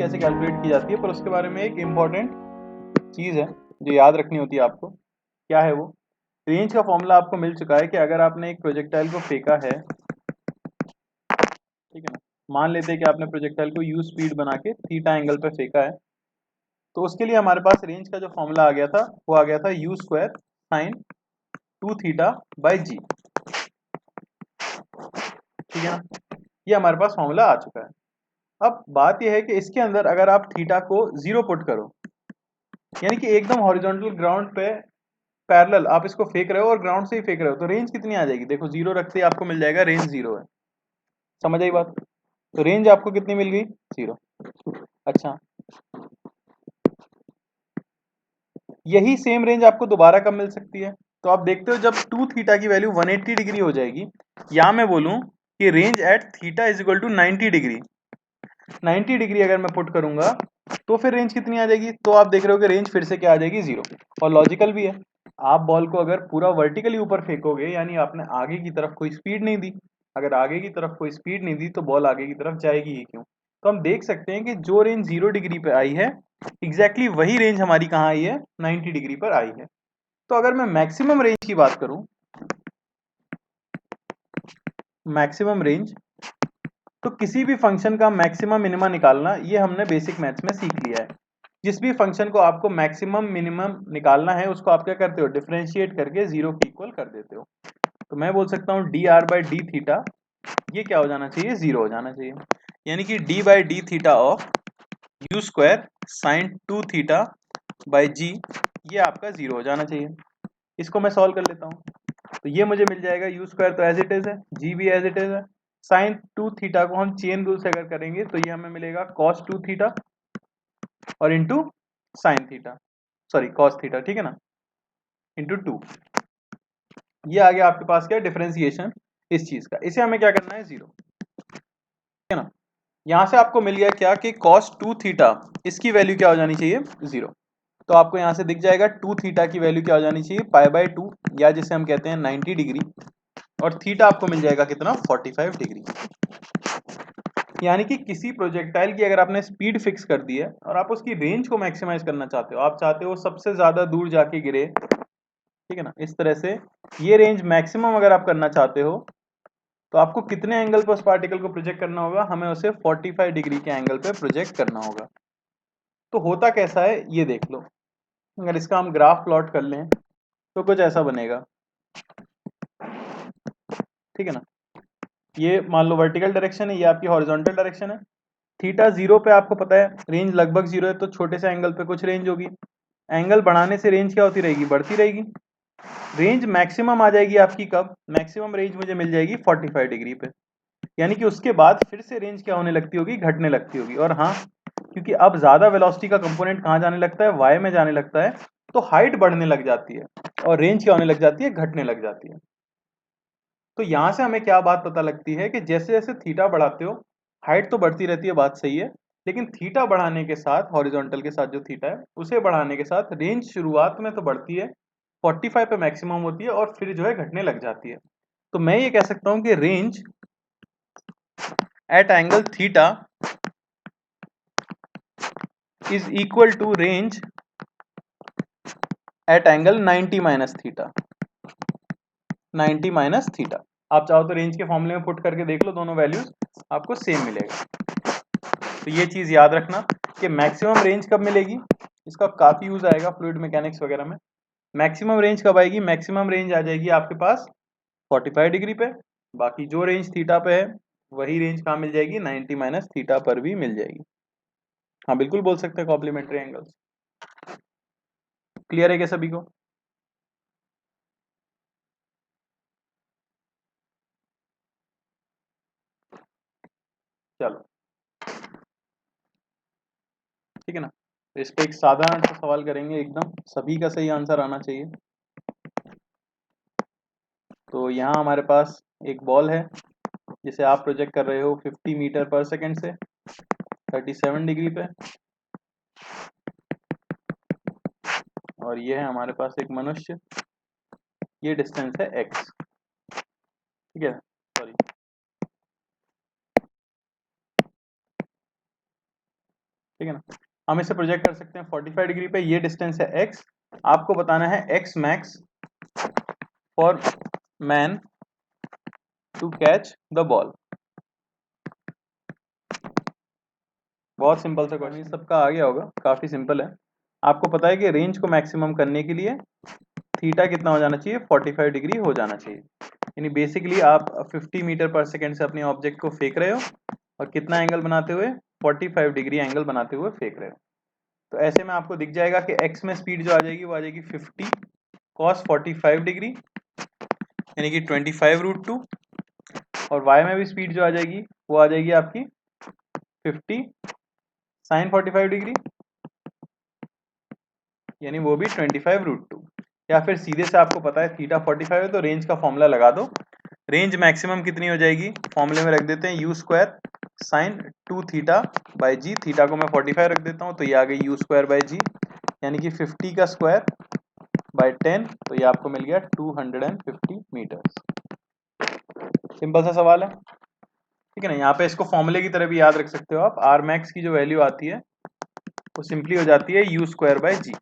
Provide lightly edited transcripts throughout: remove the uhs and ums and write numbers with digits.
कैसे कैलकुलेट की जाती है, पर उसके बारे में एक इम्पॉर्टेंट चीज़ है जो याद रखनी होती है आपको। क्या है वो? रेंज का फॉर्मूला आपको मिल चुका है कि अगर आपने एक प्रोजेक्टाइल को फेंका है, ठीक है ना, मान लेते हैं कि आपने प्रोजेक्टाइल को यू स्पीड बना के थीटा एंगल पे फेंका है, तो उसके लिए हमारे पास रेंज का जो फॉर्मूला आ गया था वो आ गया था u square sine 2 theta by g. ठीक है ना, ये हमारे पास फॉर्मूला आ चुका है। अब बात यह है कि इसके अंदर अगर आप थीटा को 0 पुट करो, यानी कि एकदम हॉरिजॉन्टल ग्राउंड पे पैरेलल आप इसको फेंक रहे हो और ग्राउंड से ही फेंक रहे हो, तो रेंज कितनी आ जाएगी? देखो 0 रखते ही आपको मिल जाएगा रेंज 0 है। समझ आई बात? तो रेंज आपको कितनी मिल गई? 0। अच्छा, यही सेम रेंज आपको दोबारा कब मिल सकती है? तो आप देखते हो जब 2 थीटा की वैल्यू 180 डिग्री हो जाएगी, या मैं बोलूं कि range at theta is equal to 90 degree, 90 degree अगर मैं पुट करूंगा तो फिर रेंज कितनी आ जाएगी? तो आप देख रहे हो कि रेंज फिर से क्या आ जाएगी? 0। और लॉजिकल भी है, आप बॉल को अगर पूरा वर्टिकली ऊपर फेंकोगे, यानी आपने आगे की तरफ कोई स्पीड नहीं दी, अगर आगे की तरफ कोई स्पीड नहीं दी तो बॉल आगे की तरफ जाएगी ही क्यों? तो हम देख सकते हैं कि जो रेंज 0 डिग्री पे आई है, एग्जैक्टली वही रेंज हमारी कहाँ आई है? 90 डिग्री पर आई है। तो अगर मैं मैक्सिमम रेंज की बात करूं, मैक्सिमम रेंज, तो किसी भी फंक्शन का मैक्सिमम मिनिमम निकालना, ये हमने बेसिक मैथ्स में सीख लिया है। जिस भी फंक्शन को आपको मैक्सिमम मिनिमम निकालना है उसको आप क्या करते हो? डिफरेंशिएट करके 0 के इक्वल कर देते हो। तो मैं बोल सकता हूँ D R by d theta, ये क्या हो जाना चाहिए? 0 हो जाना चाहिए। यानी कि d by d theta of u square sine 2 theta by g, ये आपका 0 हो जाना चाहिए। इसको मैं सॉल्व कर लेता हूँ, तो ये मुझे मिल जाएगा यू स्क्वायर तो एज इट इज है, जी भी एज इट इज है, साइन 2 थीटा को हम चेन रूल से अगर करेंगे तो ये हमें मिलेगा कॉस 2 थीटा और into sine theta, sorry cos theta, ठीक है ना, इंटू 2। ये आ गया आपके पास क्या? डिफरेंशिएशन इस चीज का। इसे हमें क्या करना है? 0, ठीक है ना। यहां से आपको मिल गया क्या कि cos 2 थीटा, इसकी वैल्यू क्या हो जानी चाहिए? 0। तो आपको यहां से दिख जाएगा 2 थीटा की वैल्यू क्या हो जानी चाहिए? पाई बाई 2, या जिसे हम कहते हैं 90 डिग्री, और थीटा आपको मिल जाएगा कितना? 45 डिग्री। यानी कि किसी प्रोजेक्टाइल की अगर आपने स्पीड फिक्स कर दी है और आप उसकी रेंज को मैक्सिमाइज करना चाहते हो, आप चाहते हो सबसे ज्यादा दूर जाके गिरे, ठीक है ना, इस तरह से ये रेंज मैक्सिमम अगर आप करना चाहते हो, तो आपको कितने एंगल पर उस पार्टिकल को प्रोजेक्ट करना होगा? हमें उसे 45 डिग्री के एंगल पे प्रोजेक्ट करना होगा। तो होता कैसा है ये देख लो। अगर इसका हम ग्राफ प्लॉट कर लें तो कुछ ऐसा बनेगा, ठीक है ना। ये मान लो वर्टिकल डायरेक्शन है, ये आपकी हॉरिजॉन्टल डायरेक्शन है। थीटा 0 पे आपको पता है रेंज लगभग 0 है, तो छोटे से एंगल पे कुछ रेंज होगी। एंगल बढ़ाने से रेंज क्या होती रहेगी? बढ़ती रहेगी। रेंज मैक्सिमम आ जाएगी आपकी कब? मैक्सिमम रेंज मुझे मिल जाएगी 45 डिग्री पे। यानी कि उसके बाद फिर से रेंज क्या होने लगती होगी? घटने लगती होगी। और हाँ, क्योंकि अब ज्यादा वेलोसिटी का कंपोनेंट कहाँ जाने लगता है? वाई में जाने लगता है, तो हाइट बढ़ने लग जाती है और रेंज क्या होने लग जाती है? घटने लग जाती है। तो यहां से हमें क्या बात पता लगती है कि जैसे जैसे थीटा बढ़ाते हो हाइट तो बढ़ती रहती है, बात सही है, लेकिन थीटा बढ़ाने के साथ, हॉरिजॉन्टल के साथ जो थीटा है उसे बढ़ाने के साथ रेंज शुरुआत में तो बढ़ती है, 45 पे मैक्सिमम होती है और फिर जो है घटने लग जाती है। तो मैं ये कह सकता हूं कि range at angle theta is equal to range at angle 90 minus theta, 90 minus theta। आप चाहो तो रेंज के फॉर्मूले में पुट करके देख लो, दोनों वैल्यूज आपको सेम मिलेगा। तो ये चीज याद रखना कि मैक्सिमम रेंज कब मिलेगी, इसका काफी यूज आएगा फ्लूइड मैकेनिक्स वगैरह में। मैक्सिमम रेंज कब आएगी? मैक्सिमम रेंज आ जाएगी आपके पास 45 डिग्री पे, बाकी जो रेंज थीटा पे है वही रेंज कहाँ मिल जाएगी? 90 माइनस थीटा पर भी मिल जाएगी। हाँ बिल्कुल बोल सकते हैं कॉम्प्लीमेंट्री एंगल्स। क्लियर है क्या सभी को? चलो ठीक है ना। तो इस पे एक साधारण सा सवाल करेंगे, एकदम सभी का सही आंसर आना चाहिए। तो यहाँ हमारे पास एक बॉल है जिसे आप प्रोजेक्ट कर रहे हो 50 मीटर पर सेकंड से 37 डिग्री पे, और ये है हमारे पास एक मनुष्य, ये डिस्टेंस है x, ठीक है, सॉरी। ठीक है ना। हम इसे प्रोजेक्ट कर सकते हैं 45 डिग्री पे, ये डिस्टेंस है x, आपको बताना है x max for man to catch the ball. बहुत सिंपल सा क्वेश्चन, सबका आ गया होगा, काफी सिंपल है। आपको पता है कि रेंज को मैक्सिमम करने के लिए थीटा कितना हो जाना चाहिए, 45 डिग्री हो जाना चाहिए। यानी बेसिकली आप 50 मीटर पर सेकेंड से अपने ऑब्जेक्ट को फेंक रहे हो और कितना एंगल बनाते हुए, 45 डिग्री एंगल बनाते हुए फेंक रहे हो। तो ऐसे में आपको दिख जाएगा कि x में स्पीड जो आ जाएगी वो आ जाएगी 50 cos 45 डिग्री यानी कि 25√2, और y में भी स्पीड जो आ जाएगी वो आ जाएगी आपकी 50 sin 45 डिग्री यानी वो भी 25√2। या फिर सीधे से आपको पता है थीटा 45 है तो रेंज का फॉर्मूला लगा दो। रेंज मैक्सिमम कितनी हो जाएगी, फॉर्मूले में रख देते हैं u square sine 2 theta by G, theta को मैं 45 रख देता हूँ तो ये आ गई u स्क्वायर बाई जी, यानी कि 50 का स्क्वायर बाई 10, तो ये आपको मिल गया 250 मीटर्स। सिंपल सा सवाल है, ठीक है ना। यहाँ पे इसको फॉर्मूले की तरह भी याद रख सकते हो आप, आर मैक्स की जो वैल्यू आती है वो सिंपली हो जाती है u स्क्वायर बाई जी।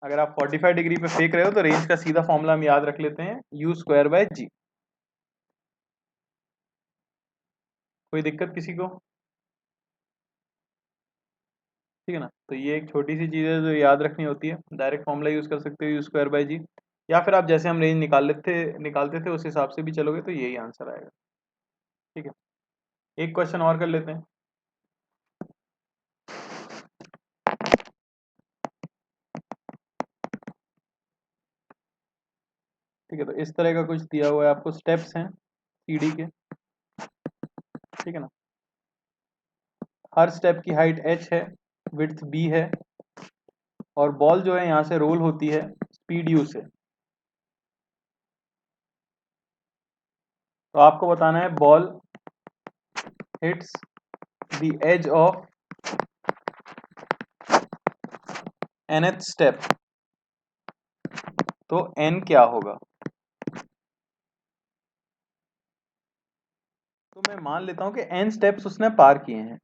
अगर आप 45 डिग्री पे फेंक रहे हो तो रेंज का सीधा फॉर्मूला हम याद रख लेते हैं u स्क्वायर बाई जी। कोई दिक्कत किसी को, ठीक है ना। तो ये एक छोटी सी चीज़ है जो याद रखनी होती है, डायरेक्ट फॉर्मूला यूज कर सकते हो यू स्क्वायर बाई जी, या फिर आप जैसे हम रेंज निकालते थे उस हिसाब से भी चलोगे तो यही आंसर आएगा, ठीक है। एक क्वेश्चन और कर लेते हैं। ठीक है, तो इस तरह का कुछ दिया हुआ है आपको, स्टेप्स हैं सीढ़ी के, ठीक है ना। हर स्टेप की हाइट h है, विड्थ b है, और बॉल जो है यहाँ से रोल होती है स्पीड u से। तो आपको बताना है ball hits the edge of nth step, तो n क्या होगा। तो मैं मान लेता हूं कि n स्टेप्स उसने पार किए हैं,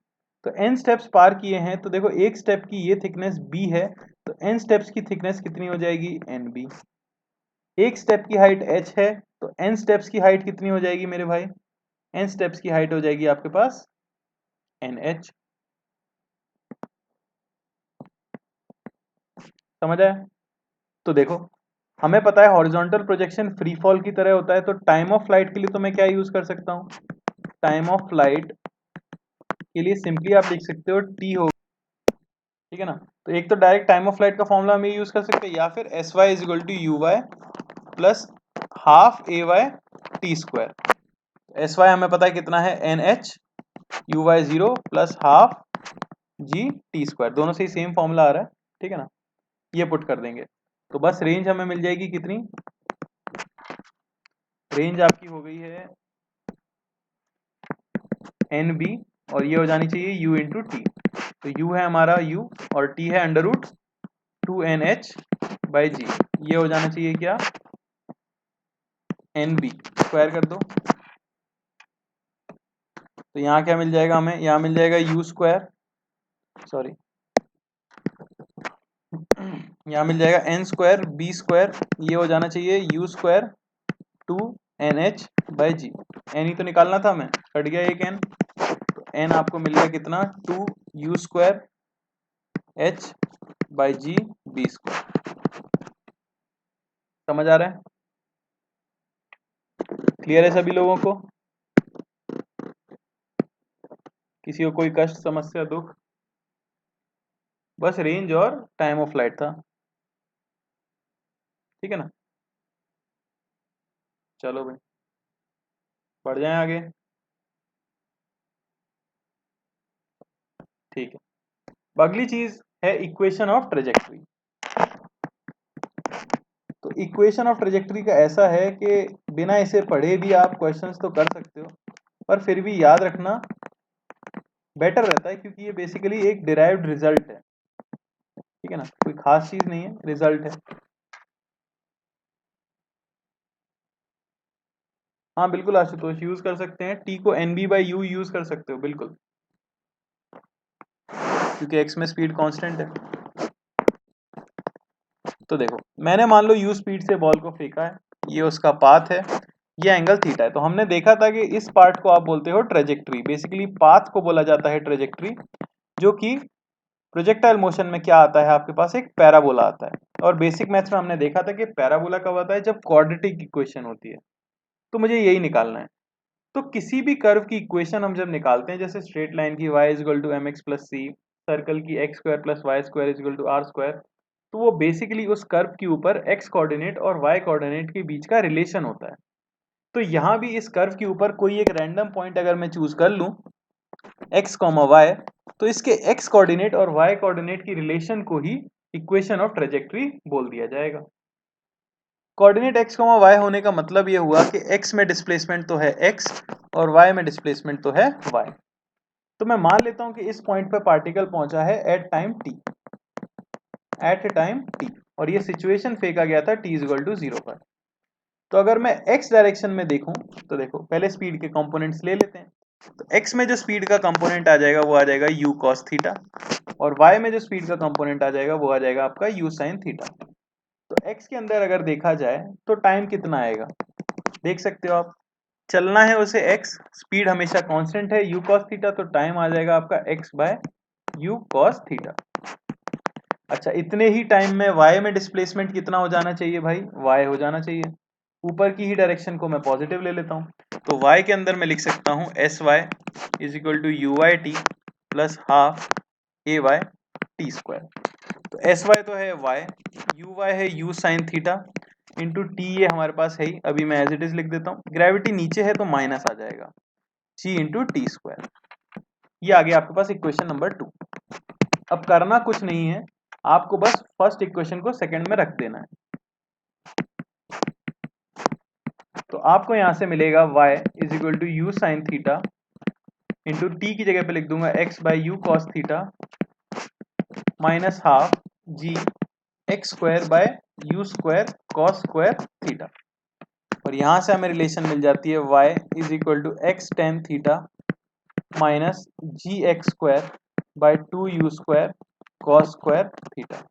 तो n स्टेप्स पार किए हैं तो देखो एक स्टेप की ये थिकनेस b है, तो n स्टेप्स की थिकनेस कितनी हो जाएगी nb। एक स्टेप की हाइट h है तो n स्टेप्स की हाइट कितनी हो जाएगी मेरे भाई, n स्टेप्स की हाइट हो जाएगी आपके पास nh। समझ आया। तो देखो हमें पता है हॉरिजॉन्टल प्रोजेक्शन फ्री फॉल की तरह होता है, तो टाइम ऑफ फ्लाइट के लिए तो मैं क्या यूज कर सकता हूँ, टाइम ऑफ फ्लाइट के लिए सिंपली आप लिख सकते हो t हो, ठीक है ना। तो एक तो डायरेक्ट टाइम ऑफ फ्लाइट का फॉर्मूला हम ये यूज कर सकते हैं, या फिर S Y is equal to U Y plus half A Y T square. S Y हमें पता है कितना है N H, U Y 0 plus half G T square, दोनों से ही सेम फॉर्मूला आ रहा है, ठीक है ना। ये पुट कर देंगे तो बस रेंज हमें मिल जाएगी कितनी, रेंज आपकी हो गई है एन बी, और ये हो जानी चाहिए u इंटू टी। तो u है हमारा u और t है under root 2nh by g, ये हो जाना चाहिए क्या एन बी, स्क्वायर कर दो। तो यहाँ क्या मिल जाएगा हमें, यहाँ मिल जाएगा u स्क्वायर, सॉरी यहाँ मिल जाएगा एन स्क्वायर बी स्क्वायर, ये हो जाना चाहिए u square 2nh by g. एन ही तो निकालना था हमें, कट गया एक एन, तो एन आपको मिल गया कितना 2u square h by G B square. समझ आ रहा है, क्लियर है सभी लोगों को, किसी को कोई कष्ट समस्या दुख। बस रेंज और टाइम ऑफ फ्लाइट था, ठीक है ना। चलो भाई बढ़ जाए आगे, ठीक है। अब अगली चीज है इक्वेशन ऑफ ट्रेजेक्ट्री। तो इक्वेशन ऑफ ट्रेजेक्ट्री का ऐसा है कि बिना इसे पढ़े भी आप क्वेश्चंस तो कर सकते हो, पर फिर भी याद रखना बेटर रहता है, क्योंकि ये बेसिकली एक डिराइव्ड रिजल्ट है, ठीक है ना, कोई खास चीज नहीं है, रिजल्ट है। हाँ बिल्कुल आशुतोष, यूज कर सकते हैं, टी को N B by U use कर सकते हो बिल्कुल। क्योंकि x में स्पीड कांस्टेंट है। तो देखो मैंने मान लो u स्पीड से बॉल को फेंका है, ये उसका पाथ है, ये एंगल थीटा है। तो हमने देखा था कि इस पार्ट को आप बोलते हो ट्रेजेक्ट्री, बेसिकली पाथ को बोला जाता है ट्रेजेक्ट्री, जो कि प्रोजेक्टाइल मोशन में क्या आता है, आपके पास एक पैराबोला आता है। और बेसिक मैथ्स में हमने देखा था कि पैराबोला कब आता है, जब क्वाड्रेटिक इक्वेशन होती है। तो मुझे यही निकालना है। तो किसी भी कर्व की इक्वेशन हम जब निकालते हैं, जैसे स्ट्रेट लाइन की y equal to mx plus C, circle की x square plus Y square equal to R square, तो वो बेसिकली उस कर्व के ऊपर x कोऑर्डिनेट और y कोऑर्डिनेट के बीच का रिलेशन होता है। तो यहाँ भी इस कर्व के ऊपर कोई एक रैंडम पॉइंट अगर मैं चूज कर लूं x, y, तो इसके x कोऑर्डिनेट और y कोऑर्डिनेट की रिलेशन को ही इक्वेशन ऑफ ट्रेजेक्ट्री बोल दिया जाएगा। कोऑर्डिनेट x, y होने का मतलब ये हुआ कि x में डिस्प्लेसमेंट तो है x और y में डिस्प्लेसमेंट तो है y। तो मैं मान लेता हूं कि इस पॉइंट पे पार्टिकल पहुंचा है एट टाइम t, और ये सिचुएशन फेंका गया था t इक्वल टू 0 पर। तो अगर मैं x डायरेक्शन में देखूं तो देखो पहले स्पीड के कंपोनेंट्स ले लेते हैं। तो x में जो स्पीड का कंपोनेंट आ जाएगा वो आ जाएगा u cos थीटा, और y में जो स्पीड का कंपोनेंट आ जाएगा वो आ जाएगा आपका u sin थीटा। तो x के अंदर अगर देखा जाए तो टाइम कितना आएगा, देख सकते हो आप, चलना है उसे x, स्पीड हमेशा कांस्टेंट है u cos थीटा, तो टाइम आ जाएगा आपका x by u cos theta. अच्छा, इतने ही टाइम में y में डिस्प्लेसमेंट कितना हो जाना चाहिए भाई, y हो जाना चाहिए। ऊपर की ही डायरेक्शन को मैं पॉजिटिव ले लेता हूं, तो y के अंदर मैं लिख सकता हूं S Y is equal to U Y T plus half A Y T square. तो एस वाई तो है y, यू वाई है u sine theta into T, ये हमारे पास है ही, अभी मैं एज इट इज लिख देता हूँ। ग्रेविटी नीचे है तो माइनस आ जाएगा g इंटू टी स्क्वायर। ये आ गया आपके पास इक्वेशन नंबर 2। अब करना कुछ नहीं है, आपको बस फर्स्ट इक्वेशन को सेकंड में रख देना है। तो आपको यहां से मिलेगा y is equal to U sine theta into T की जगह पे लिख दूंगा x by U cos theta minus half G X square by U square cos square theta. और यहां से हमें रिलेशन मिल जाती है y is equal to X tan theta minus G X square by two U square cos square theta.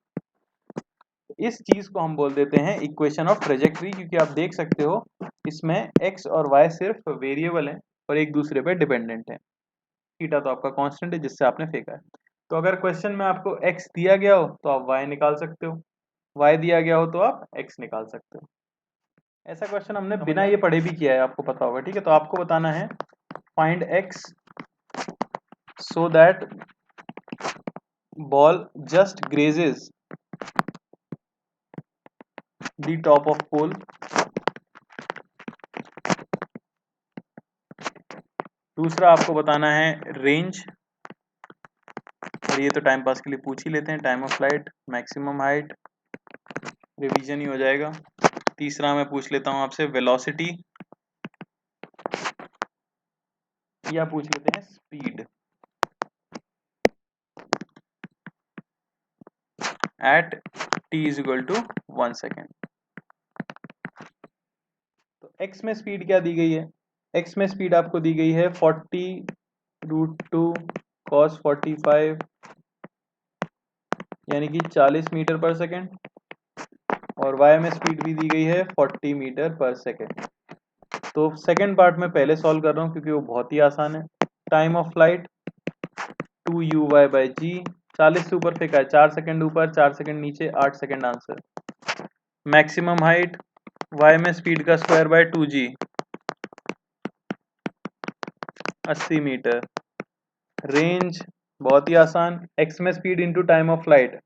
इस चीज को हम बोल देते हैं इक्वेशन ऑफ ट्रेजेक्ट्री, क्योंकि आप देख सकते हो इसमें x और y सिर्फ वेरिएबल हैं और एक दूसरे पे डिपेंडेंट है। थीटा तो आपका कांस्टेंट है जिससे आपने फेंका है। तो अगर क्वेश्चन में आपको x दिया गया हो तो आप y निकाल सकते हो, y दिया गया हो तो आप x निकाल सकते हो। ऐसा क्वेश्चन हमने बिना ये पढ़े भी किया है, आपको पता होगा, ठीक है। तो आपको बताना है find x so that ball just grazes the top of pole। दूसरा आपको बताना है रेंज, और ये तो टाइम पास के लिए पूछ ही लेते हैं, time of flight, maximum height, revision ही हो जाएगा। तीसरा मैं पूछ लेता हूं आपसे वेलोसिटी, या पूछ लेते हैं speed at t is equal to 1 second. तो x में स्पीड क्या दी गई है, x में स्पीड आपको दी गई है 40√2 cos 45 यानी कि 40 मीटर पर सेकेंड, और y में स्पीड भी दी गई है 40 मीटर पर सेकेंड। तो सेकेंड पार्ट में पहले सॉल्व कर रहा हूँ क्योंकि वो बहुत ही आसान है। Time of flight 2u(y) by g, 40 से ऊपर फेंका है, 4 सेकंड ऊपर 4 सेकंड नीचे, 8 second answer. Maximum height y में स्पीड का square by 2g 80 metre. Range बहुत ही आसान, x में speed into time of flight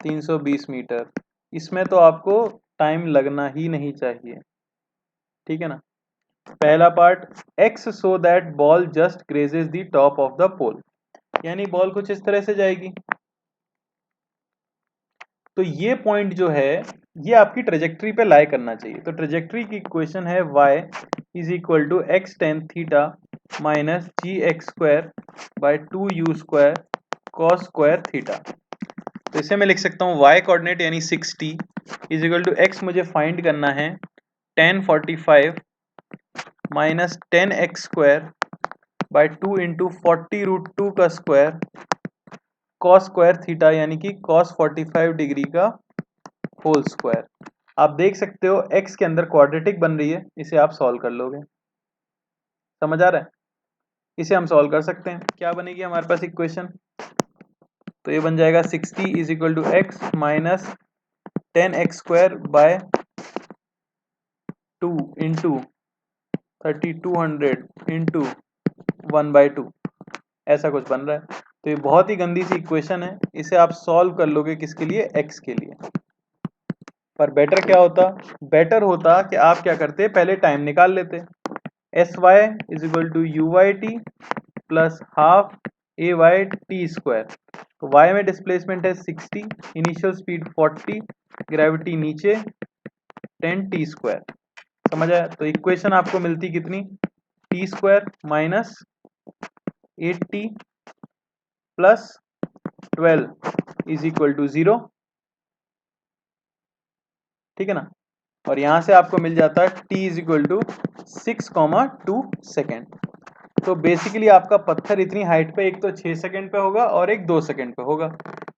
320 metre. इसमें तो आपको टाइम लगना ही नहीं चाहिए, ठीक है ना। पहला part x so that ball just grazes the top of the pole, यानी बॉल कुछ इस तरह से जाएगी। तो ये पॉइंट जो है ये आपकी ट्रेजेक्ट्री पे लाई करना चाहिए। तो ट्रेजेक्ट्री की इक्वेशन है y is equal to X tan theta minus G X square by two U square cos square theta. तो इसे मैं लिख सकता हूँ y कोऑर्डिनेट यानी 60 इज इक्वल टू x मुझे फाइंड करना है 1045 minus 10x square by 2 into 40√2 का स्क्वायर कॉस स्क्वायर थीटा यानी कि कॉस 45 डिग्री का होल स्क्वायर। आप देख सकते हो x के अंदर क्वाड्रेटिक बन रही है, इसे आप सॉल्व कर लोगे। समझ आ रहा है? इसे हम सॉल्व कर सकते हैं। क्या बनेगी हमारे पास इक्वेशन? तो ये बन जाएगा 60 is equal to X minus 10x² by 2 into 3200 into 1/2, ऐसा कुछ बन रहा है। तो ये बहुत ही गंदी सी इक्वेशन है, इसे आप सॉल्व कर लोगे किसके लिए? x के लिए। पर बेटर क्या होता? बेटर होता कि आप क्या करते, पहले टाइम निकाल लेते। S Y is equal to U Y T plus half A Y T square. तो y में डिस्प्लेसमेंट है 60, इनिशियल स्पीड 40, ग्रेविटी नीचे 10 टी स्क्वायर। समझ आया? तो इक्वेशन आपको मिलती कितनी? T square minus 8t plus 12 is equal to 0। ठीक है ना? और यहां से आपको मिल जाता है t is equal to 6,2 second. तो बेसिकली आपका पत्थर इतनी हाइट पे एक तो 6 सेकंड पे होगा और एक 2 सेकंड पे होगा।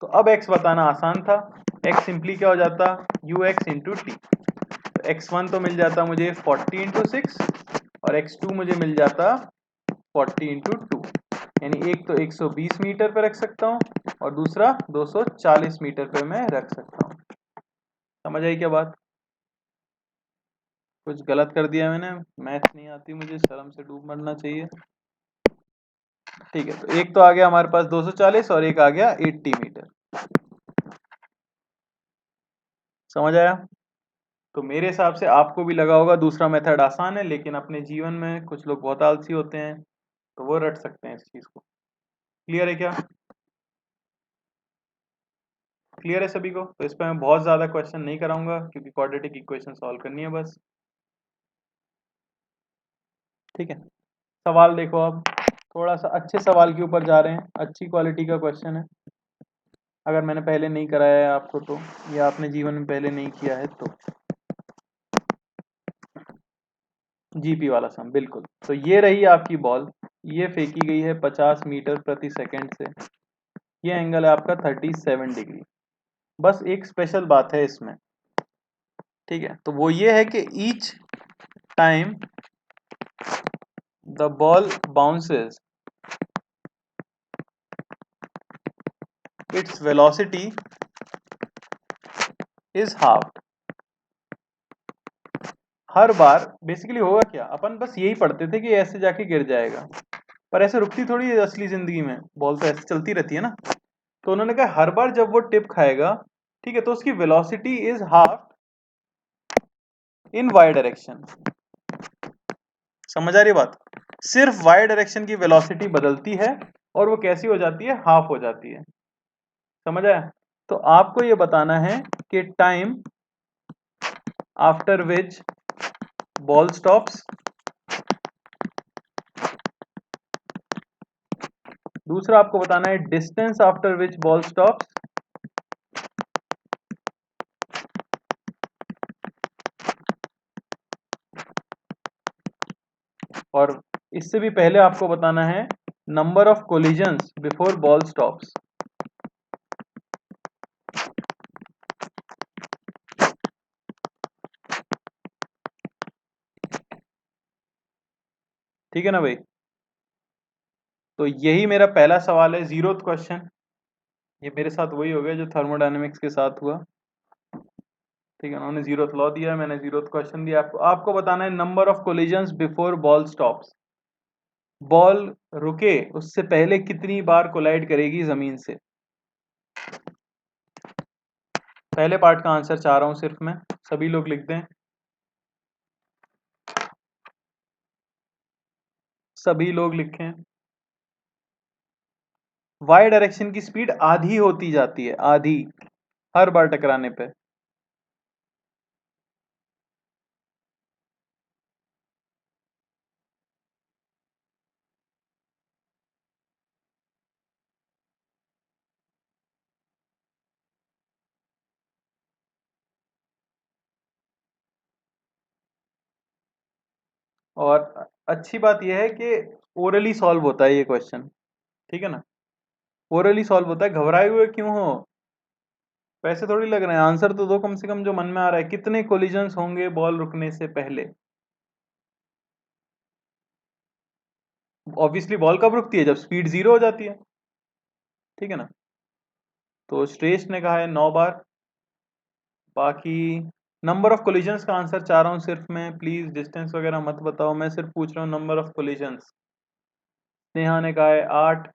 तो अब x बताना आसान था। x सिंपली क्या हो जाता? ux into T. तो x1 तो मिल जाता मुझे 40 इंटू 6 और x2 मुझे मिल जाता 40 इंटू 2। यानी एक तो 120 मीटर पे रख सकता हूँ और दूसरा 240 मीटर पे मैं रख सकता हूँ। समझ आई क्या बात? कुछ गलत कर दिया मैंने? मैथ नहीं आती मुझे, शर्म से डूब मरना चाहिए। ठीक है, तो एक तो आ गया हमारे पास 240 और एक आ गया 80 मीटर। समझ आया? तो मेरे हिसाब से आपको भी लगा होगा दूसरा मेथड आसान है, लेकिन अपने जीवन में कुछ लोग बहुत आलसी होते हैं तो वो रट सकते हैं इस चीज को। क्लियर है क्या? क्लियर है सभी को? तो इस पर मैं बहुत ज्यादा क्वेश्चन नहीं कराऊंगा क्योंकि क्वाड्रेटिक इक्वेशन सॉल्व करनी है बस। ठीक है, सवाल देखो अब। थोड़ा सा अच्छे सवाल के ऊपर जा रहे हैं, अच्छी क्वालिटी का क्वेश्चन है। अगर मैंने पहले नहीं कराया है आपको तो, या आपने जीवन में पहले नहीं किया है तो। जीपी वाला सम, बिल्कुल। तो ये रही आपकी बॉल, ये फेंकी गई है 50 मीटर प्रति सेकंड से। ये एंगल है आपका 37 डिग्री। बस एक स्पेशल बात है इसमें, ठीक है, तो वो ये है कि each time the ball bounces its velocity is half. Her bar basically होगा क्या, अपन बस यही पढ़ते थे कि ऐसे जाके गिर जाएगा, पर ऐसे रुकती थोड़ी है असली जिंदगी में, बॉल तो ऐसे चलती रहती है ना। तो उन्होंने कहा हर बार जब वो टिप खाएगा, ठीक है, तो उसकी velocity is half in Y direction. समझ आ रही है बात? सिर्फ वाई डायरेक्शन की वेलोसिटी बदलती है और वो कैसी हो जाती है? हाफ हो जाती है। समझ आया? तो आपको ये बताना है कि time after which ball stops, दूसरा आपको बताना है distance after which ball stops, और इससे भी पहले आपको बताना है number of collisions before ball stops. ठीक है ना भाई? तो यही मेरा पहला सवाल है, जीरोथ क्वेश्चन। ये मेरे साथ वही हो गया जो थर्मोडायनेमिक्स के साथ हुआ। ठीक है, उन्होंने जीरोथ लॉ दिया, मैंने जीरोथ क्वेश्चन दिया। आपको बताना है number of collisions before ball stops. Ball रुके उससे पहले कितनी बार कोलाइड करेगी जमीन से। पहले पार्ट का आंसर चाह रहा हूं सिर्फ मैं, सभी लोग लिख दें, सभी लोग लिखें। वाई डायरेक्शन की स्पीड आधी होती जाती है, आधी, हर बार टकराने पे। और अच्छी बात यह है कि ओरली सॉल्व होता है ये क्वेश्चन, ठीक है ना, ओरली सॉल्व होता है। घबराए हुए क्यों हो, पैसे थोड़ी लग रहे हैं, आंसर तो दो कम से कम जो मन में आ रहा है। कितने कोलिजन्स होंगे बॉल रुकने से पहले? ऑब्वियसली बॉल कब रुकती है, जब स्पीड 0 हो जाती है, ठीक है ना। तो श्रेष्ठ ने कहा है 9 बार। बाकी नंबर ऑफ कोलिजन्स का आंसर चाह रहा हूँ सिर्फ मैं, प्लीज डिस्टेंस वगैरह मत बताओ, मैं सिर्फ पूछ रहा हूँ नंबर ऑफ कोलिजन्स। नेहा ने कहा है 8।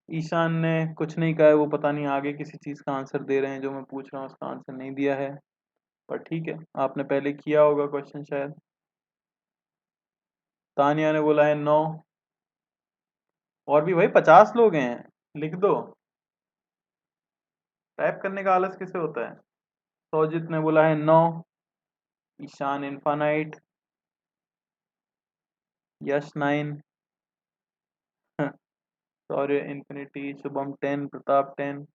ईशान ने कुछ नहीं कहा है, वो पता नहीं आगे किसी चीज का आंसर दे रहे हैं, जो मैं पूछ रहा हूँ उसका आंसर नहीं दिया है, पर ठीक है, आपने पहले किया होगा क्वेश्चन शायद। तानिया ने बोला है 9। और भी भाई 50 लोग हैं, लिख दो, टाइप करने का आलस किसे होता है। सौजित ने बोला है 9। ईशान इनफानाइट। यश 9। सौर्य इन्फिनिटी। शुभम 10। प्रताप 10।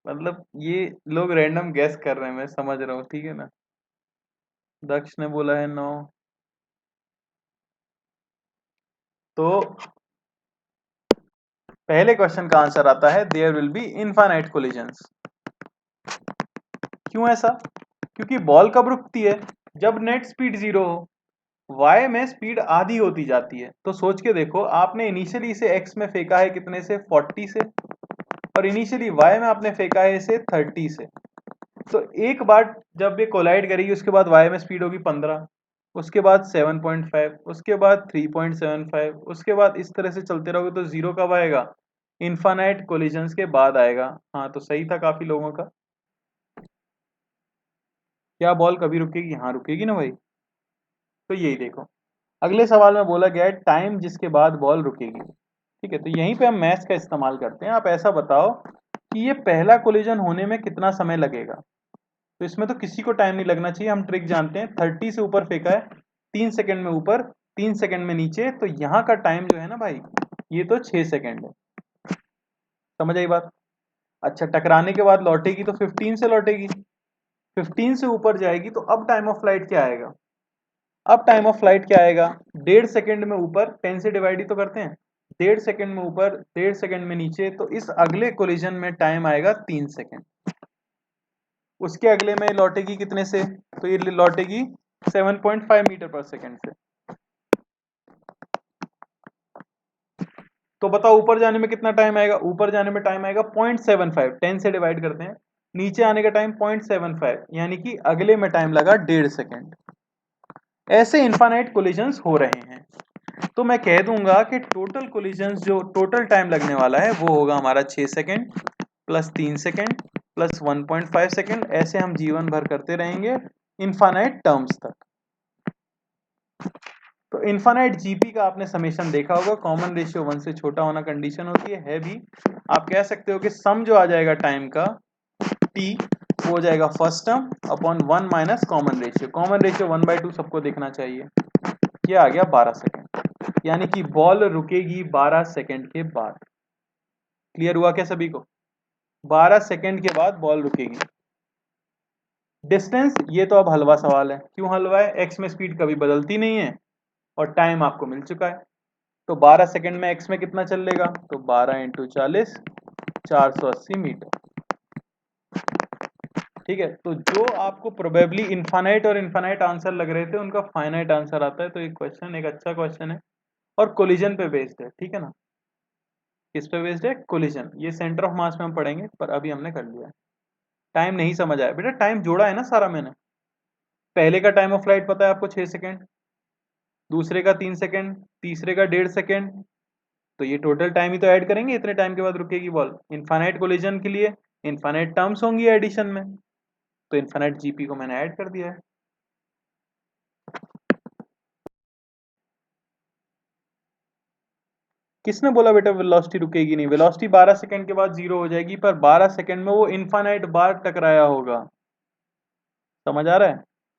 मतलब ये लोग रैंडम गैस कर रहे हैं, मैं समझ रहा हूँ, ठीक है ना। दक्ष ने बोला है 9। तो पहले क्वेश्चन का आंसर आता है there will be infinite collisions. क्यों ऐसा? क्योंकि बॉल कब रुकती है, जब नेट स्पीड 0 हो। वाई में स्पीड आधी होती जाती है, तो सोच के देखो, आपने इनिशियली इसे एक्स में फेंका है कितने से, 40 से, और इनिशियली वाई में आपने फेंका है इसे 30 से। तो एक बार जब ये कोलाइड करेगी, उसके बाद वाई में स्पीड होगी 15, उसके बाद 7.5, उसके बाद 3.75, उसके बाद इस तरह से चलते रहोगे तो जीरो कब आएगा, इनफाइनाइट कोलिजन्स के बाद आएगा। हाँ, तो सही था काफी लोगों का। क्या बॉल कभी रुकेगी? हाँ रुकेगी ना भाई। तो यही देखो, अगले सवाल में बोला गया है टाइम जिसके बाद बॉल रुकेगी, ठीक है। तो यहीं पे हम मैथ्स का इस्तेमाल करते हैं। आप ऐसा बताओ कि ये पहला कोलिजन होने में कितना समय लगेगा। तो इसमें तो किसी को टाइम नहीं लगना चाहिए, हम ट्रिक जानते हैं। 30 से ऊपर फेंका है, 3 सेकंड में ऊपर, 3 सेकंड में नीचे, तो यहाँ का टाइम जो है ना भाई, ये तो 6 सेकंड है। समझ आई बात? अच्छा, टकराने के बाद लौटेगी तो 15 से लौटेगी, 15 से ऊपर जाएगी तो अब टाइम ऑफ फ्लाइट क्या आएगा? अब टाइम ऑफ फ्लाइट क्या आएगा? 1.5 सेकंड में ऊपर, 10 से डिवाइड ही तो करते हैं, 1.5 सेकंड में ऊपर, 1.5 सेकंड में नीचे, तो इस अगले कोलिजन में टाइम आएगा 3 सेकंड। उसके अगले में लौटेगी कितने से, तो ये लौटेगी 7.5 मीटर पर सेकंड से। तो बताओ ऊपर जाने में कितना टाइम आएगा? ऊपर जाने में टाइम आएगा 0.75, 10 से डिवाइड करते हैं, नीचे आने का टाइम 0.75, यानी कि अगले में टाइम लगा 1.5 सेकंड। ऐसे इनफाइनाइट कोलिजन्स हो रहे हैं। तो मैं कह दूंगा कि टोटल कोलिजन्स जो टोटल टाइम लगने वाला है वो होगा हमारा 6 second plus 3 second plus 1.5 second, ऐसे हम जीवन भर करते रहेंगे इनफाइनाइट टर्म्स तक। तो इनफाइनाइट जीपी का आपने समेशन देखा होगा, कॉमन रेशियो 1 से छोटा होना कंडीशन होती है भी। आप कह सकते हो कि सम जो आ जाएगा टाइम का टी, वो हो जाएगा first term upon 1 minus common ratio. Common ratio 1/2 सबको देखना चाहिए। ये आ गया 12 सेकंड, यानी कि बॉल रुकेगी 12 सेकंड के बाद। क्लियर हुआ क्या सभी को? 12 सेकंड के बाद बॉल रुकेगी। डिस्टेंस, ये तो अब हलवा सवाल है। क्यों हलवा है? एक्स में स्पीड कभी बदलती नहीं है और टाइम आपको मिल चुका है। तो 12 सेकंड में एक्स में कितना चल लेगा, तो 12 इंटू 40, 480 मीटर। ठीक है, तो जो आपको प्रोबेबली इनफाइनाइट और इनफाइनाइट आंसर लग रहे थे, उनका फाइनाइट आंसर आता है। तो एक क्वेश्चन, एक अच्छा क्वेश्चन है और कोलिजन पे बेस्ड है, ठीक है ना। किस पे बेस्ड है? कोलिजन। ये सेंटर ऑफ मास में हम पढ़ेंगे, पर अभी हमने कर लिया है। टाइम नहीं समझ आया बेटा, टाइम जोड़ा है ना सारा मैंने। पहले का टाइम ऑफ फ्लाइट पता है आपको 6 सेकंड, दूसरे का 3 सेकंड, तीसरे का 1.5 सेकंड, तो ये टोटल टाइम ही तो ऐड करेंगे, इतने टाइम के बाद रुकेगी बॉल। इनफाइनाइट कोलिजन के लिए इनफाइनाइट टर्म्स होंगी एडिशन में, तो इनफाइनाइट जीपी को मैंने ऐड कर दिया है। किसने बोला बेटा वेलोसिटी रुकेगी नहीं? वेलोसिटी 12 सेकंड के बाद 0 हो जाएगी, पर 12 सेकंड में वो इनफाइनाइट बार टकराया होगा। समझ आ रहा है?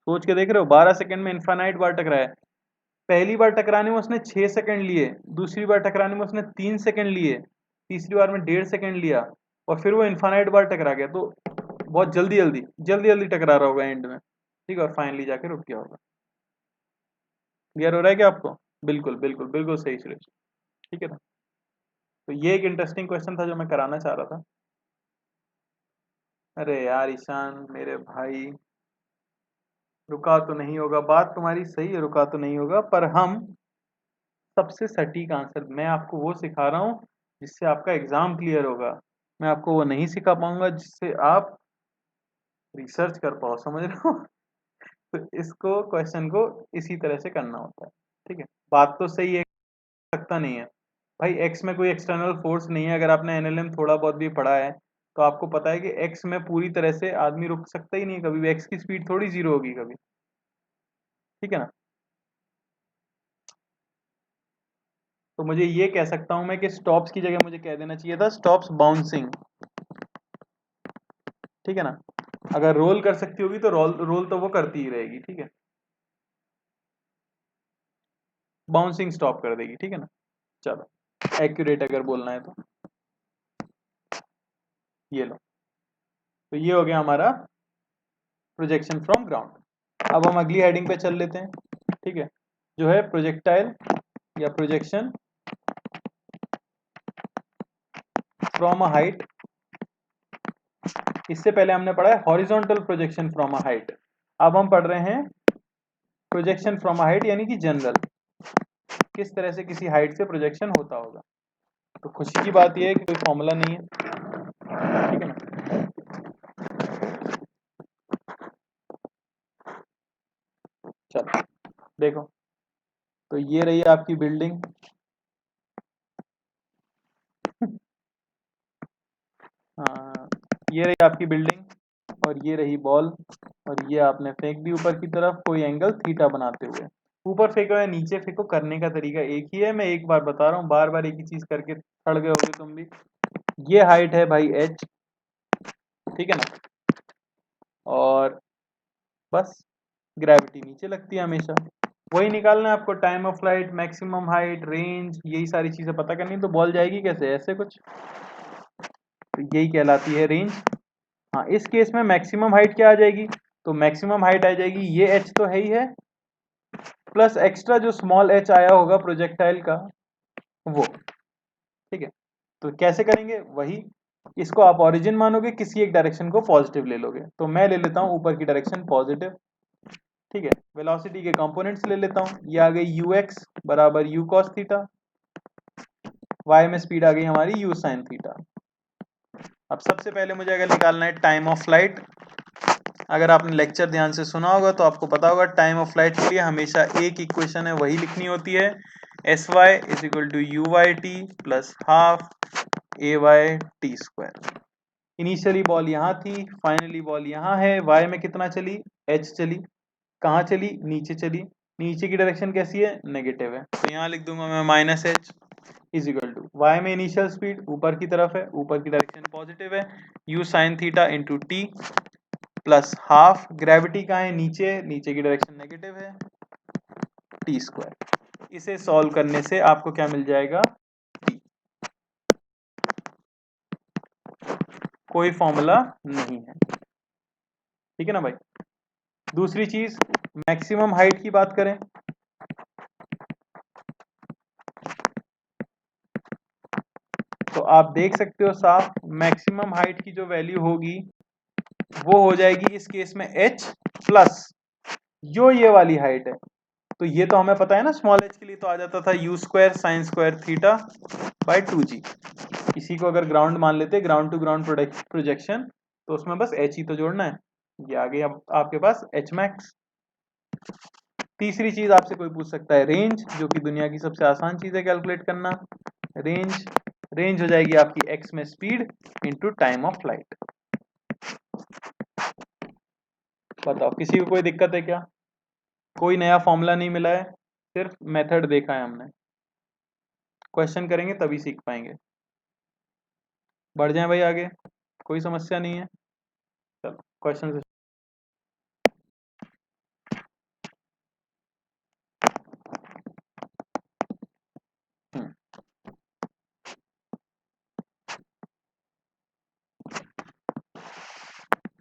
सोच के देख रहे हो, 12 सेकंड में इनफाइनाइट बार टकराया। पहली बार टकराने में उसने 6 सेकंड लिए, दूसरी बार टकराने में उसने 3 सेकंड लिए, तीसरी बार में 1.5 सेकंड लिया, और फिर वो इनफाइनाइट बार टकरा गया। तो बहुत जल्दी जल्दी जल्दी जल्दी टकरा रहा होगा एंड में, ठीक है, और फाइनली जाके रुक गया होगा। क्लियर हो रहा है क्या आपको? बिल्कुल बिल्कुल बिल्कुल सही सुरेश। ठीक है ना। तो ये एक इंटरेस्टिंग क्वेश्चन था जो मैं कराना चाह रहा था। अरे यार ईशान मेरे भाई, रुका तो नहीं होगा, बात तुम्हारी सही है, रुका तो नहीं होगा, पर हम सबसे सटीक आंसर मैं आपको वो सिखा रहा हूँ जिससे आपका एग्जाम क्लियर होगा। मैं आपको वो नहीं सिखा पाऊंगा जिससे आप रिसर्च कर पाओ, समझ रहे हो। तो इसको क्वेश्चन को इसी तरह से करना होता है। ठीक है, बात तो सही है, सकता नहीं है भाई, एक्स में कोई एक्सटर्नल फोर्स नहीं है। अगर आपने एनएलएम थोड़ा बहुत भी पढ़ा है तो आपको पता है कि एक्स में पूरी तरह से आदमी रुक सकता ही नहीं, कभी भी एक्स की स्पीड थोड़ी जीरो होगी कभी। ठीक है ना। तो मुझे ये कह सकता हूं मैं कि स्टॉप्स की जगह मुझे कह देना चाहिए था स्टॉप्स बाउंसिंग। ठीक है ना। अगर रोल कर सकती होगी तो रोल रोल तो वो करती ही रहेगी। ठीक है, बाउंसिंग स्टॉप कर देगी। ठीक है ना। चलो एक्यूरेट अगर बोलना है तो ये लो। तो ये हो गया हमारा प्रोजेक्शन फ्रॉम ग्राउंड। अब हम अगली हेडिंग पे चल लेते हैं। ठीक है, जो है प्रोजेक्टाइल या प्रोजेक्शन फ्रॉम अ हाइट। इससे पहले हमने पढ़ा है horizontal projection from a height. अब हम पढ़ रहे हैं प्रोजेक्शन फ्रॉम अ हाइट, यानी कि जनरल, किस तरह से किसी हाइट से प्रोजेक्शन होता होगा। तो खुशी की बात यह है कि कोई फॉर्मूला नहीं है। ठीक है ना। चलो देखो, तो ये रही आपकी बिल्डिंग। हाँ, ये रही आपकी बिल्डिंग और ये रही बॉल, और ये आपने फेंक दी ऊपर की तरफ कोई एंगल थीटा बनाते हुए। ऊपर फेंको या नीचे फेंको, करने का तरीका एक ही है। मैं एक बार बता रहा हूँ, बार बार एक ही चीज करके थड़ गए होगे तुम भी। ये हाइट है भाई एच। ठीक है ना। और बस ग्रेविटी नीचे लगती है हमेशा। वही निकालना है आपको, time of flight, maximum height, range, यही सारी चीजें पता करनी। तो बॉल जाएगी कैसे, ऐसे कुछ, तो यही कहलाती है रेंज। हाँ, इस केस में मैक्सिमम हाइट क्या आ जाएगी, तो मैक्सिमम हाइट आ जाएगी ये एच तो है ही है, प्लस एक्स्ट्रा जो स्मॉल एच आया होगा प्रोजेक्टाइल का वो। ठीक है, तो कैसे करेंगे वही, इसको आप ओरिजिन मानोगे, किसी एक डायरेक्शन को पॉजिटिव ले लोगे। तो मैं ले लेता हूं ऊपर की डायरेक्शन पॉजिटिव। ठीक है, वेलोसिटी के कंपोनेंट्स ले लेता हूं, ये आ गई यू एक्स बराबर यू कॉस थीटा, वाई में स्पीड आ गई हमारी यू साइन थीटा। अब सबसे पहले मुझे अगर निकालना है टाइम ऑफ फ्लाइट, अगर आपने लेक्चर ध्यान से सुना होगा तो आपको पता होगा टाइम ऑफ फ्लाइट के लिए हमेशा एक इक्वेशन है वही लिखनी होती है, S Y is equal to U Y T plus half A Y T square. Initially ball यहाँ थी, फाइनली बॉल यहाँ है। वाई में कितना चली, एच चली, कहाँ चली, नीचे चली। नीचे की डायरेक्शन कैसी है, नेगेटिव है, तो यहाँ लिख दूंगा मैं minus H is equal to, Y में इनिशियल स्पीड ऊपर की तरफ है, ऊपर की डायरेक्शन पॉजिटिव है, U sine theta into T plus half, gravity कहाँ है, नीचे, नीचे की डायरेक्शन नेगेटिव है, टी स्क्वायर। इसे सॉल्व करने से आपको क्या मिल जाएगा, टी। कोई फॉर्मूला नहीं है। ठीक है ना भाई। दूसरी चीज, मैक्सिमम हाइट की बात करें, तो आप देख सकते हो साफ, मैक्सिमम हाइट की जो वैल्यू होगी वो हो जाएगी इस केस में h प्लस जो ये वाली हाइट है। तो ये तो हमें पता है ना, स्मॉल h के लिए तो आ जाता था u square sine square theta by 2g। इसी को अगर ग्राउंड मान लेते, ग्राउंड टू ग्राउंड प्रोजेक्शन, तो उसमें बस h ही तो जोड़ना है। ये आ गई अब आपके पास h मैक्स। तीसरी चीज आपसे कोई पूछ सकता है रेंज, जो कि दुनिया की सबसे आसान चीज है कैलकुलेट करना। रेंज, रेंज हो जाएगी आपकी x में speed into time of flight. बताओ किसी को कोई दिक्कत है क्या, कोई नया फॉर्मूला नहीं मिला है, सिर्फ मेथड देखा है हमने। क्वेश्चन करेंगे तभी सीख पाएंगे। बढ़ जाए भाई आगे, कोई समस्या नहीं है। चलो क्वेश्चन से।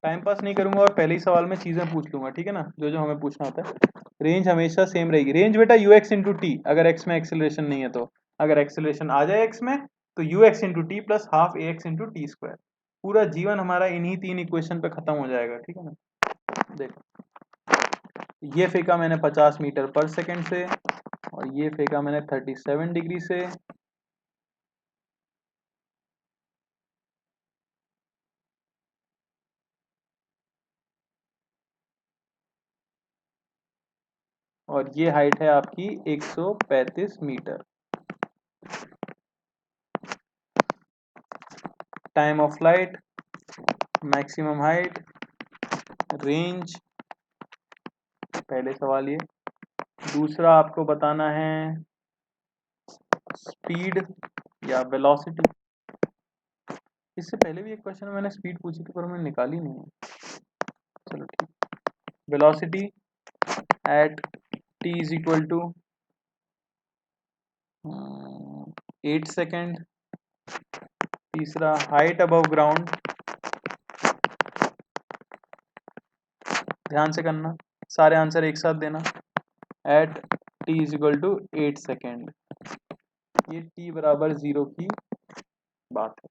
टाइम पास नहीं करूंगा और पहले ही सवाल में चीजें पूछ लूंगा। ठीक है ना, जो जो हमें पूछना होता है। रेंज हमेशा सेम रहेगी, रेंज बेटा यू एक्स इंटू टी, अगर एक्स में एक्सेलरेशन नहीं है तो अगर एक्सेलरेशन आ जाए x में तो ux into T plus half a x into t square. पूरा जीवन हमारा इन्हीं 3 इक्वेशन पे खत्म हो जाएगा। ठीक है ना। देखो ये फेंका मैंने 50 मीटर पर सेकंड से और ये फेंका मैंने 37 डिग्री से। और ये हाइट है आपकी 135 metre. Time of flight, maximum height, range, पहले सवाल ये। दूसरा आपको बताना है स्पीड या वेलोसिटी। इससे पहले भी एक क्वेश्चन में मैंने स्पीड पूछी थी पर मैंने निकाली नहीं है। चलो ठीक। Velocity at T is equal to 8 second. तीसरा हाइट अबव ग्राउंड, ध्यान से करना, सारे आंसर एक साथ देना। At T is equal to 8 second, ये टी बराबर 0 की बात है।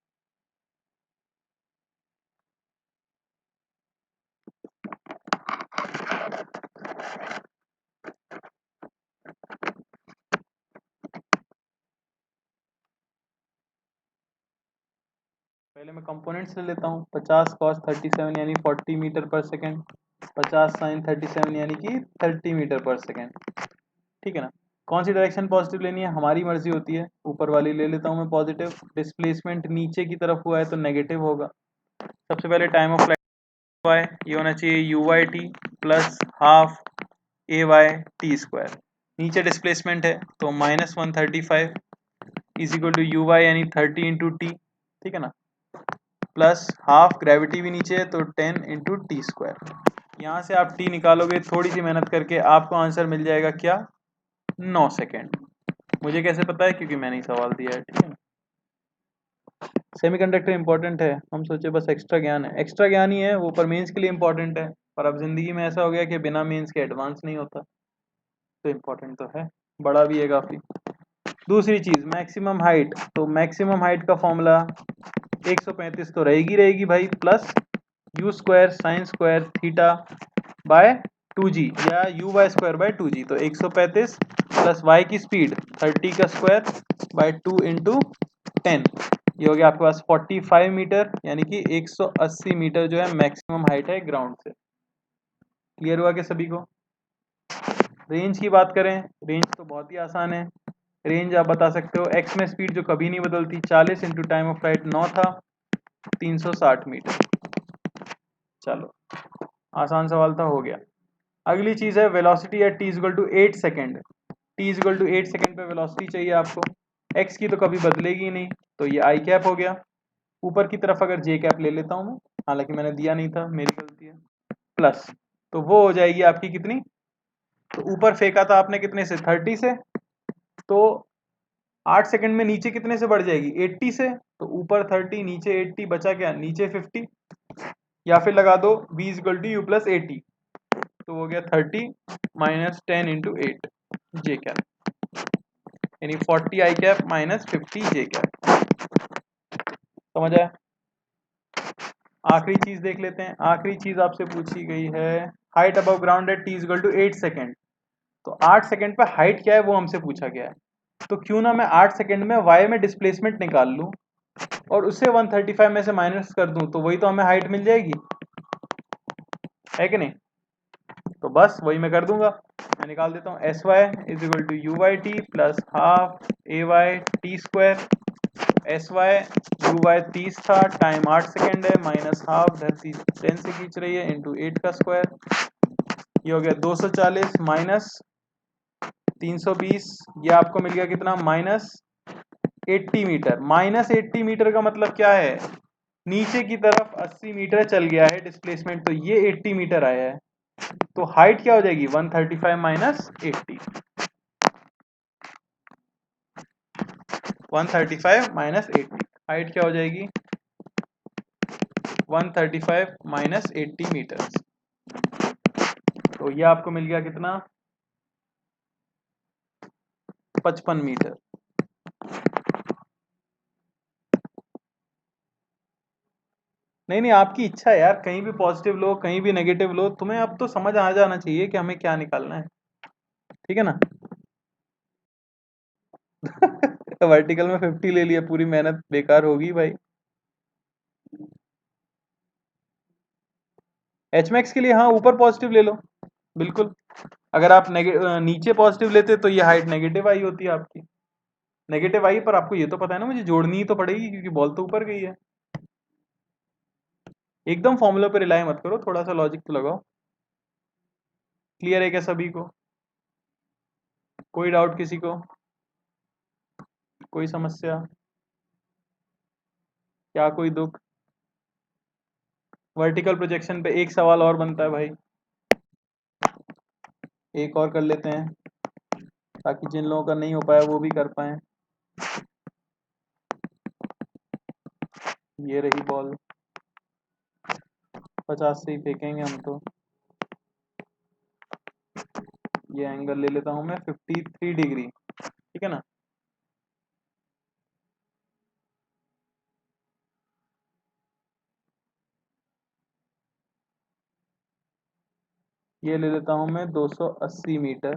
पहले मैं कंपोनेंट्स ले लेता हूँ। 50 cos 37 यानी 40 मीटर पर सेकेंड, 50 sin 37 यानी कि 30 मीटर पर सेकेंड। ठीक है ना। कौन सी डायरेक्शन पॉजिटिव लेनी है हमारी मर्जी होती है। ऊपर वाली ले लेता हूँ मैं पॉजिटिव। डिस्प्लेसमेंट नीचे की तरफ हुआ है तो नेगेटिव होगा। सबसे पहले टाइम ऑफ फ्लाइट वाई ये होना चाहिए U Y T plus half A Y T square. नीचे डिस्प्लेसमेंट है तो -135 is equal to U Y यानी 30 इंटू टी। ठीक है ना। प्लस हाफ, ग्रेविटी भी नीचे है तो 10 इंटू टी स्क्वायर। यहाँ से आप टी निकालोगे थोड़ी सी मेहनत करके, आपको आंसर मिल जाएगा क्या, 9 सेकेंड। मुझे कैसे पता है, क्योंकि मैंने ही सवाल दिया है। ठीक है। सेमीकंडक्टर इंपॉर्टेंट है, हम सोचे बस एक्स्ट्रा ज्ञान है। एक्स्ट्रा ज्ञान ही है वो, पर मेंस के लिए इंपॉर्टेंट है। पर अब जिंदगी में ऐसा हो गया कि बिना मेंस के एडवांस नहीं होता, तो इम्पोर्टेंट तो है, बड़ा भी है काफ़ी। दूसरी चीज़ मैक्सिमम हाइट, तो मैक्सिमम हाइट का फॉर्मूला 135 तो रहेगी रहेगी भाई, plus you square sine square theta by 2g या you Y square by 2g। तो 135 प्लस वाई की स्पीड 30 का स्क्वायर बाय 2 इंटू 10, ये हो गया आपके पास 45 मीटर, यानी कि 180 मीटर जो है मैक्सिमम हाइट है ग्राउंड से। क्लियर हुआ कि सभी को। रेंज की बात करें, रेंज तो बहुत ही आसान है। रेंज आप बता सकते हो एक्स में स्पीड जो कभी नहीं बदलती, 40 इंटू टाइम ऑफ फ्लाइट 9 था, 360 मीटर। चलो आसान सवाल था, हो गया। अगली चीज है velocity at T equal to 8 second. T equal to 8 second पे वेलोसिटी चाहिए आपको। एक्स की तो कभी बदलेगी नहीं, तो ये आई कैप हो गया। ऊपर की तरफ अगर जे कैप ले लेता हूँ मैं, हालांकि मैंने दिया नहीं था, मेरी गलती है। प्लस, तो वो हो जाएगी आपकी कितनी, तो ऊपर फेंका था आपने कितने से, 30 से, तो 8 सेकंड में नीचे कितने से बढ़ जाएगी, 80 से। तो ऊपर 30 नीचे 80, बचा क्या, नीचे 50। या फिर लगा दो v equal to U plus 80, तो हो गया 30 माइनस 10 इंटू 8 जे कैप, यानी 40 आई कैप माइनस 50 जे कैप। समझ आया। आखिरी चीज देख लेते हैं। आखिरी चीज आपसे पूछी गई है height above ground at T equal to 8 second. तो 8 सेकेंड पे हाइट क्या है वो हमसे पूछा गया है। तो क्यों ना मैं 8 सेकेंड में y में डिस्प्लेसमेंट निकाल लूं और उससे 135 में से माइनस कर दूं, तो वही तो हमें हाइट मिल जाएगी, है कि नहीं। तो बस वही मैं कर दूंगा। मैं निकाल देता हूँ S Y is equal to U Y T plus half A Y T square. S Y U Y 30 था, टाइम 8 सेकेंड है, माइनस हाफ धरती 10 से खींच रही है इंटू 8 का स्क्वायर। ये हो गया 240 माइनस 320, ये आपको मिल गया कितना, माइनस 80 मीटर। माइनस 80 मीटर का मतलब क्या है, नीचे की तरफ 80 मीटर चल गया है डिस्प्लेसमेंट, तो ये 80 मीटर आया है। तो हाइट क्या हो जाएगी, 135 माइनस 80, 135 माइनस 80, हाइट क्या हो जाएगी 135 माइनस 80 मीटर। तो ये आपको मिल गया कितना, 55 मीटर। नहीं नहीं, आपकी इच्छा है यार, कहीं भी पॉजिटिव लो कहीं भी नेगेटिव लो, तुम्हें अब तो समझ आ जाना चाहिए कि हमें क्या निकालना है, ठीक है ना। वर्टिकल में 50 ले लिया, पूरी मेहनत बेकार होगी भाई। एच मैक्स के लिए हाँ ऊपर पॉजिटिव ले लो, बिल्कुल। अगर आप नीचे पॉजिटिव लेते तो ये हाइट नेगेटिव आई होती है आपकी, नेगेटिव आई, पर आपको ये तो पता है ना मुझे जोड़नी ही तो पड़ेगी क्योंकि बॉल तो ऊपर गई है। एकदम फॉर्मूला पे रिलाई मत करो, थोड़ा सा लॉजिक तो लगाओ। क्लियर है क्या सभी को? कोई डाउट किसी को? कोई समस्या? क्या कोई दुख? वर्टिकल प्रोजेक्शन पे एक सवाल और बनता है भाई, एक और कर लेते हैं ताकि जिन लोगों का नहीं हो पाया वो भी कर पाए। ये रही बॉल, 50 से ही फेंकेंगे हम तो। ये एंगल ले लेता हूं मैं 53 डिग्री, ठीक है ना। ये ले लेता हूं मैं 280 मीटर।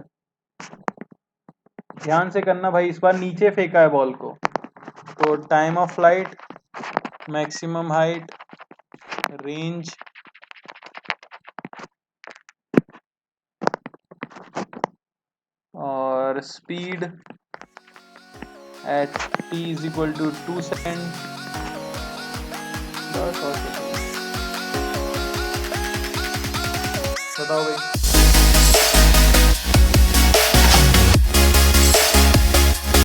ध्यान से करना भाई, इस बार नीचे फेंका है बॉल को, तो time of flight, maximum height, range, और speed at t is equal to 2 second. बताओ भाई।